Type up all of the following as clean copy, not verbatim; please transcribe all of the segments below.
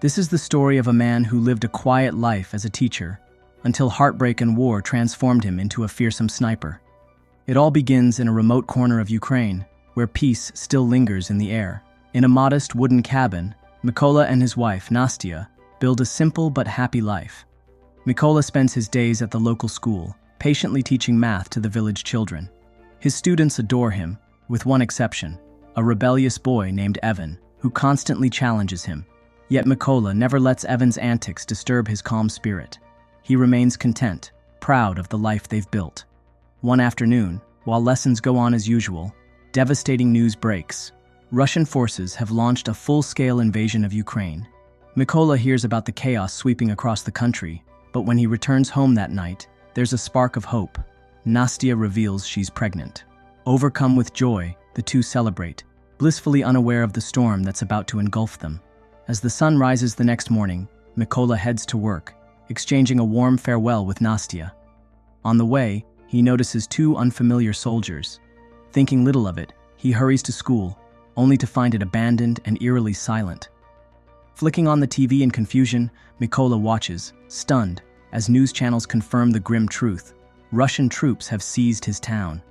This is the story of a man who lived a quiet life as a teacher, until heartbreak and war transformed him into a fearsome sniper. It all begins in a remote corner of Ukraine, where peace still lingers in the air. In a modest wooden cabin, Mykola and his wife, Nastya, build a simple but happy life. Mykola spends his days at the local school, patiently teaching math to the village children. His students adore him, with one exception, a rebellious boy named Evan, who constantly challenges him. Yet Mykola never lets Evan's antics disturb his calm spirit. He remains content, proud of the life they've built. One afternoon, while lessons go on as usual, devastating news breaks. Russian forces have launched a full-scale invasion of Ukraine. Mykola hears about the chaos sweeping across the country, but when he returns home that night, there's a spark of hope. Nastya reveals she's pregnant. Overcome with joy, the two celebrate, blissfully unaware of the storm that's about to engulf them. As the sun rises the next morning, Mykola heads to work, exchanging a warm farewell with Nastya. On the way, he notices two unfamiliar soldiers. Thinking little of it, he hurries to school, only to find it abandoned and eerily silent. Flicking on the TV in confusion, Mykola watches, stunned, as news channels confirm the grim truth. Russian troops have seized his town.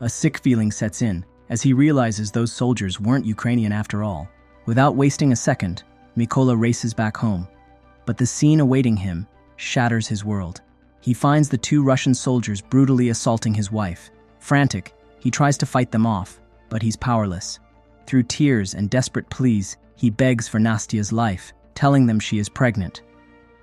A sick feeling sets in, as he realizes those soldiers weren't Ukrainian after all. Without wasting a second, Mykola races back home. But the scene awaiting him shatters his world. He finds the two Russian soldiers brutally assaulting his wife. Frantic, he tries to fight them off, but he's powerless. Through tears and desperate pleas, he begs for Nastya's life, telling them she is pregnant.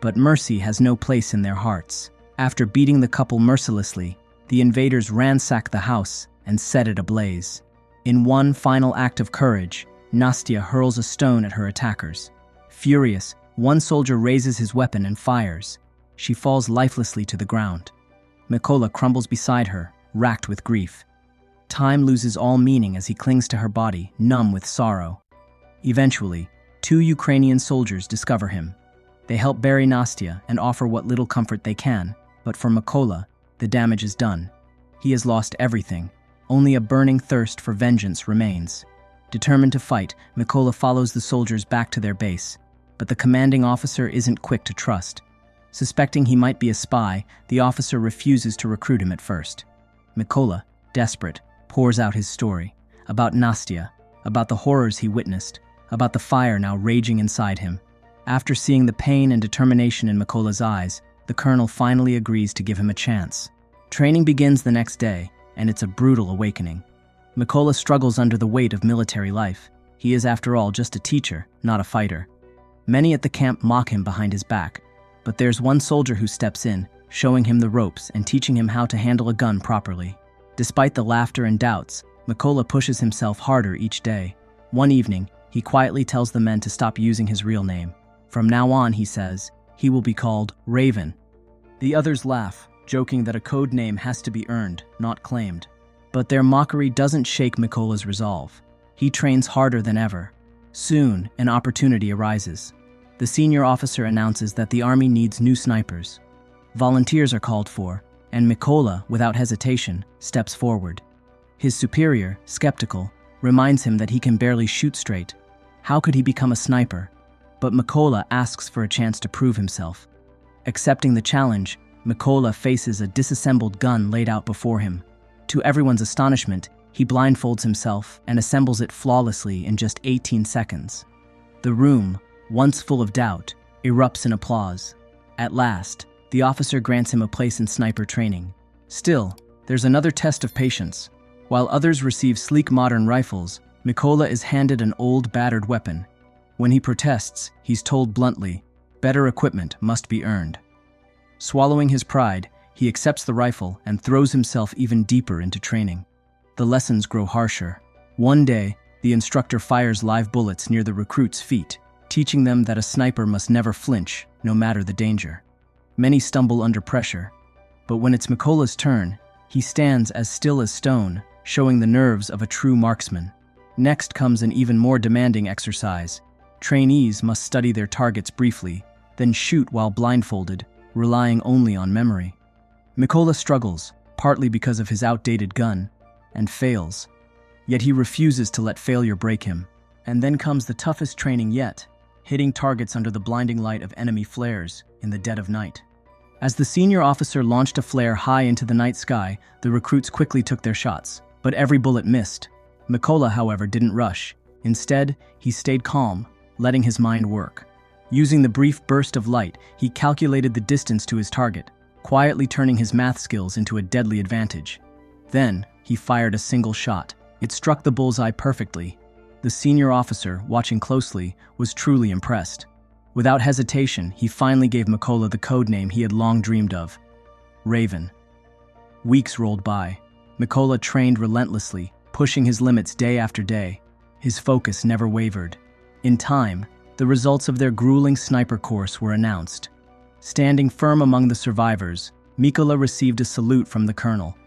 But mercy has no place in their hearts. After beating the couple mercilessly, the invaders ransack the house and set it ablaze. In one final act of courage, Nastya hurls a stone at her attackers. Furious, one soldier raises his weapon and fires. She falls lifelessly to the ground. Mykola crumbles beside her, racked with grief. Time loses all meaning as he clings to her body, numb with sorrow. Eventually, two Ukrainian soldiers discover him. They help bury Nastya and offer what little comfort they can, but for Mykola, the damage is done. He has lost everything. Only a burning thirst for vengeance remains. Determined to fight, Mykola follows the soldiers back to their base, but the commanding officer isn't quick to trust. Suspecting he might be a spy, the officer refuses to recruit him at first. Mykola, desperate, pours out his story, about Nastya, about the horrors he witnessed, about the fire now raging inside him. After seeing the pain and determination in Mykola's eyes, the colonel finally agrees to give him a chance. Training begins the next day, and it's a brutal awakening. Mykola struggles under the weight of military life. He is, after all, just a teacher, not a fighter. Many at the camp mock him behind his back, but there's one soldier who steps in, showing him the ropes and teaching him how to handle a gun properly. Despite the laughter and doubts, Mykola pushes himself harder each day. One evening, he quietly tells the men to stop using his real name. From now on, he says, he will be called Raven. The others laugh, joking that a code name has to be earned, not claimed. But their mockery doesn't shake Mykola's resolve. He trains harder than ever. Soon, an opportunity arises. The senior officer announces that the army needs new snipers. Volunteers are called for, and Mykola, without hesitation, steps forward. His superior, skeptical, reminds him that he can barely shoot straight. How could he become a sniper? But Mykola asks for a chance to prove himself. Accepting the challenge, Mykola faces a disassembled gun laid out before him. To everyone's astonishment, he blindfolds himself and assembles it flawlessly in just 18 seconds. The room, once full of doubt, erupts in applause. At last, the officer grants him a place in sniper training. Still, there's another test of patience. While others receive sleek modern rifles, Mykola is handed an old battered weapon. When he protests, he's told bluntly, better equipment must be earned. Swallowing his pride, he accepts the rifle and throws himself even deeper into training. The lessons grow harsher. One day, the instructor fires live bullets near the recruits' feet, teaching them that a sniper must never flinch, no matter the danger. Many stumble under pressure, but when it's Mykola's turn, he stands as still as stone, showing the nerves of a true marksman. Next comes an even more demanding exercise. Trainees must study their targets briefly, then shoot while blindfolded, relying only on memory. Mykola struggles, partly because of his outdated gun, and fails. Yet he refuses to let failure break him. And then comes the toughest training yet. hitting targets under the blinding light of enemy flares in the dead of night. As the senior officer launched a flare high into the night sky, the recruits quickly took their shots, but every bullet missed. Mykola, however, didn't rush. Instead, he stayed calm, letting his mind work. Using the brief burst of light, he calculated the distance to his target, quietly turning his math skills into a deadly advantage. Then, he fired a single shot. It struck the bullseye perfectly. The senior officer, watching closely, was truly impressed. Without hesitation, he finally gave Mykola the codename he had long dreamed of: Raven. Weeks rolled by. Mykola trained relentlessly, pushing his limits day after day. His focus never wavered. In time, the results of their grueling sniper course were announced. Standing firm among the survivors, Mykola received a salute from the colonel.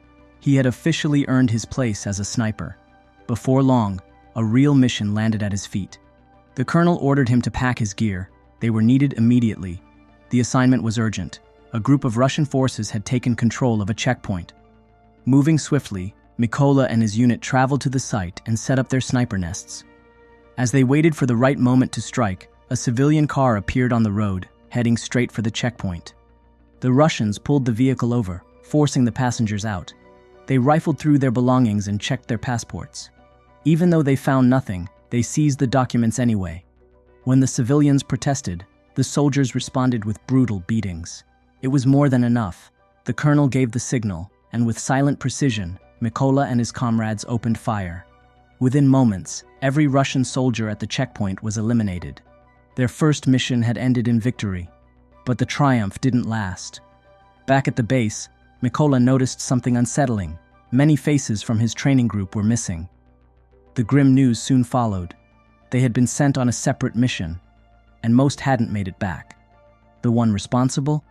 He had officially earned his place as a sniper. Before long, a real mission landed at his feet. The colonel ordered him to pack his gear. They were needed immediately. The assignment was urgent. A group of Russian forces had taken control of a checkpoint. Moving swiftly, Mykola and his unit traveled to the site and set up their sniper nests. As they waited for the right moment to strike, a civilian car appeared on the road, heading straight for the checkpoint. The Russians pulled the vehicle over, forcing the passengers out. They rifled through their belongings and checked their passports. Even though they found nothing, they seized the documents anyway. When the civilians protested, the soldiers responded with brutal beatings. It was more than enough. The colonel gave the signal, and with silent precision, Mykola and his comrades opened fire. Within moments, every Russian soldier at the checkpoint was eliminated. Their first mission had ended in victory, but the triumph didn't last. Back at the base, Mykola noticed something unsettling. Many faces from his training group were missing. The grim news soon followed. They had been sent on a separate mission, and most hadn't made it back. The one responsible?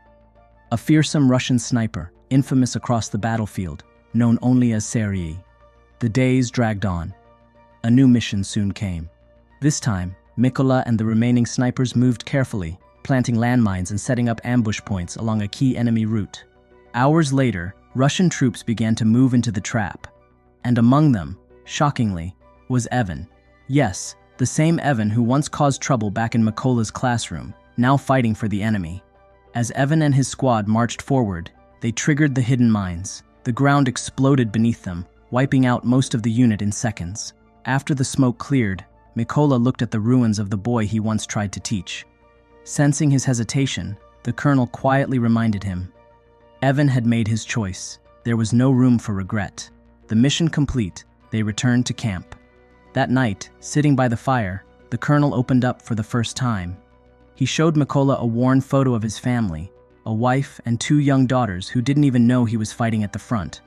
A fearsome Russian sniper, infamous across the battlefield, known only as Sergei. The days dragged on. A new mission soon came. This time, Mykola and the remaining snipers moved carefully, planting landmines and setting up ambush points along a key enemy route. Hours later, Russian troops began to move into the trap. And among them, shockingly, was Evan. Yes, the same Evan who once caused trouble back in Mykola's classroom, now fighting for the enemy. As Evan and his squad marched forward, they triggered the hidden mines. The ground exploded beneath them, wiping out most of the unit in seconds. After the smoke cleared, Mykola looked at the ruins of the boy he once tried to teach. Sensing his hesitation, the colonel quietly reminded him. Evan had made his choice. There was no room for regret. The mission complete, they returned to camp. That night, sitting by the fire, the colonel opened up for the first time. He showed Mykola a worn photo of his family, a wife and 2 young daughters who didn't even know he was fighting at the front.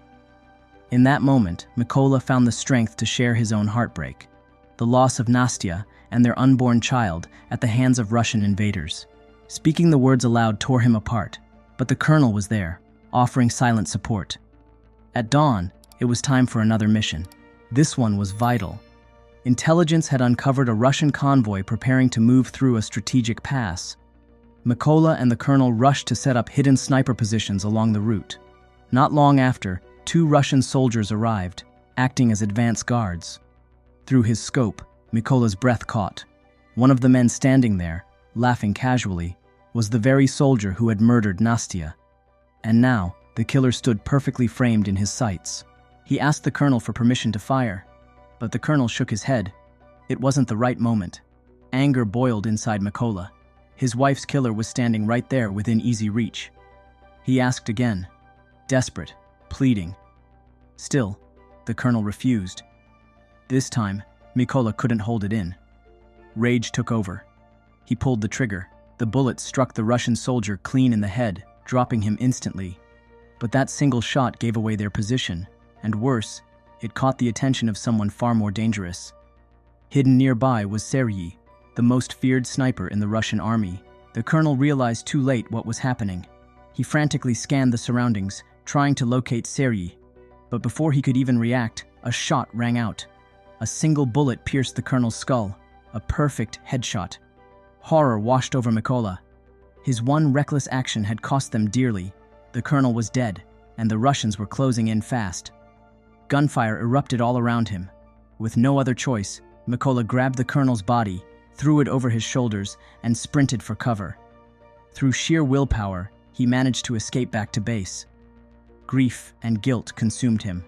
In that moment, Mykola found the strength to share his own heartbreak, the loss of Nastya and their unborn child at the hands of Russian invaders. Speaking the words aloud tore him apart, but the colonel was there, offering silent support. At dawn, it was time for another mission. This one was vital. Intelligence had uncovered a Russian convoy preparing to move through a strategic pass. Mykola and the colonel rushed to set up hidden sniper positions along the route. Not long after, 2 Russian soldiers arrived, acting as advance guards. Through his scope, Mykola's breath caught. One of the men standing there, laughing casually, was the very soldier who had murdered Nastya. And now, the killer stood perfectly framed in his sights. He asked the colonel for permission to fire, but the colonel shook his head. It wasn't the right moment. Anger boiled inside Mykola. His wife's killer was standing right there within easy reach. He asked again, desperate, pleading. Still, the colonel refused. This time, Mykola couldn't hold it in. Rage took over. He pulled the trigger. The bullet struck the Russian soldier clean in the head, dropping him instantly. But that single shot gave away their position, and worse, it caught the attention of someone far more dangerous. Hidden nearby was Sergei, the most feared sniper in the Russian army. The colonel realized too late what was happening. He frantically scanned the surroundings, trying to locate Sergei. But before he could even react, a shot rang out. A single bullet pierced the colonel's skull, a perfect headshot. Horror washed over Mykola. His one reckless action had cost them dearly. The colonel was dead, and the Russians were closing in fast. Gunfire erupted all around him. With no other choice, Mykola grabbed the colonel's body, threw it over his shoulders, and sprinted for cover. Through sheer willpower, he managed to escape back to base. Grief and guilt consumed him.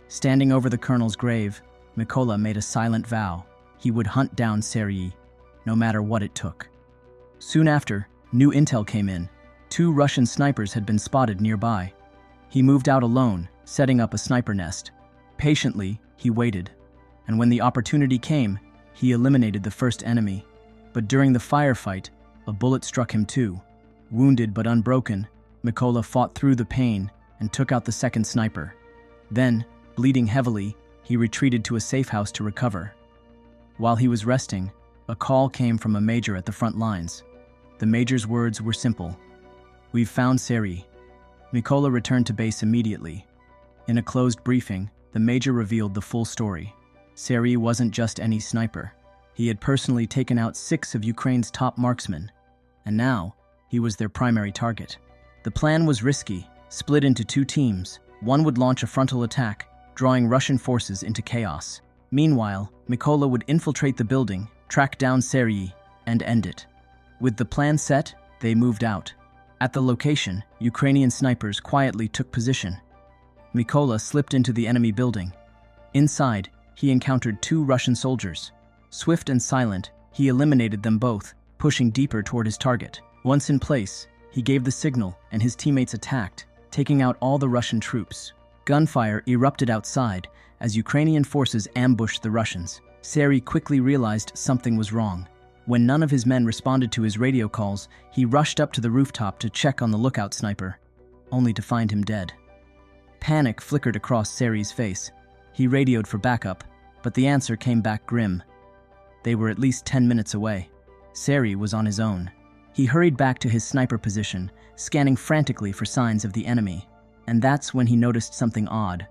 Standing over the colonel's grave, Mykola made a silent vow. He would hunt down Serhiy, no matter what it took. Soon after, new intel came in. 2 Russian snipers had been spotted nearby. He moved out alone, setting up a sniper nest. Patiently, he waited, and when the opportunity came, he eliminated the first enemy. But during the firefight, a bullet struck him too. Wounded but unbroken, Mykola fought through the pain and took out the second sniper. Then, bleeding heavily, he retreated to a safe house to recover. While he was resting, a call came from a major at the front lines. The major's words were simple. "We've found Serhiy." Mykola returned to base immediately. In a closed briefing, the major revealed the full story. Serhiy wasn't just any sniper. He had personally taken out 6 of Ukraine's top marksmen, and now he was their primary target. The plan was risky, split into 2 teams. One would launch a frontal attack, drawing Russian forces into chaos. Meanwhile, Mykola would infiltrate the building, track down Serhiy, and end it. With the plan set, they moved out. At the location, Ukrainian snipers quietly took position. Mykola slipped into the enemy building. Inside, he encountered 2 Russian soldiers. Swift and silent, he eliminated them both, pushing deeper toward his target. Once in place, he gave the signal and his teammates attacked, taking out all the Russian troops. Gunfire erupted outside as Ukrainian forces ambushed the Russians. Serhiy quickly realized something was wrong. When none of his men responded to his radio calls, he rushed up to the rooftop to check on the lookout sniper, only to find him dead. Panic flickered across Serhiy's face. He radioed for backup, but the answer came back grim. They were at least 10 minutes away. Serhiy was on his own. He hurried back to his sniper position, scanning frantically for signs of the enemy. And that's when he noticed something odd.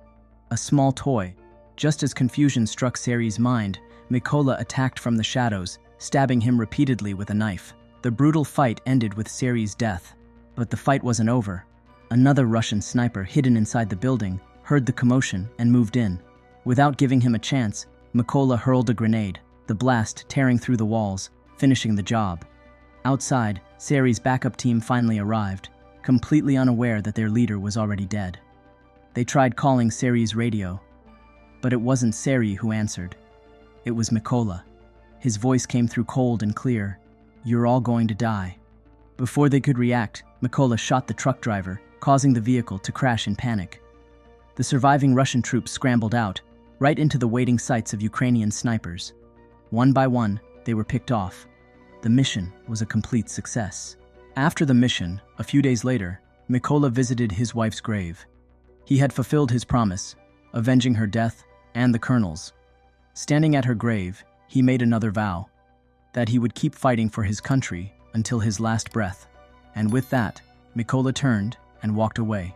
A small toy. Just as confusion struck Serhiy's mind, Mykola attacked from the shadows, stabbing him repeatedly with a knife. The brutal fight ended with Serhiy's death. But the fight wasn't over. Another Russian sniper hidden inside the building heard the commotion and moved in. Without giving him a chance, Mykola hurled a grenade, the blast tearing through the walls, finishing the job. Outside, Serhiy's backup team finally arrived, completely unaware that their leader was already dead. They tried calling Serhiy's radio, but it wasn't Serhiy who answered. It was Mykola. His voice came through cold and clear. "You're all going to die." Before they could react, Mykola shot the truck driver, causing the vehicle to crash in panic. The surviving Russian troops scrambled out, right into the waiting sights of Ukrainian snipers. One by one, they were picked off. The mission was a complete success. After the mission, a few days later, Mykola visited his wife's grave. He had fulfilled his promise, avenging her death and the colonel's. Standing at her grave, he made another vow, that he would keep fighting for his country until his last breath. And with that, Mykola turned and walked away.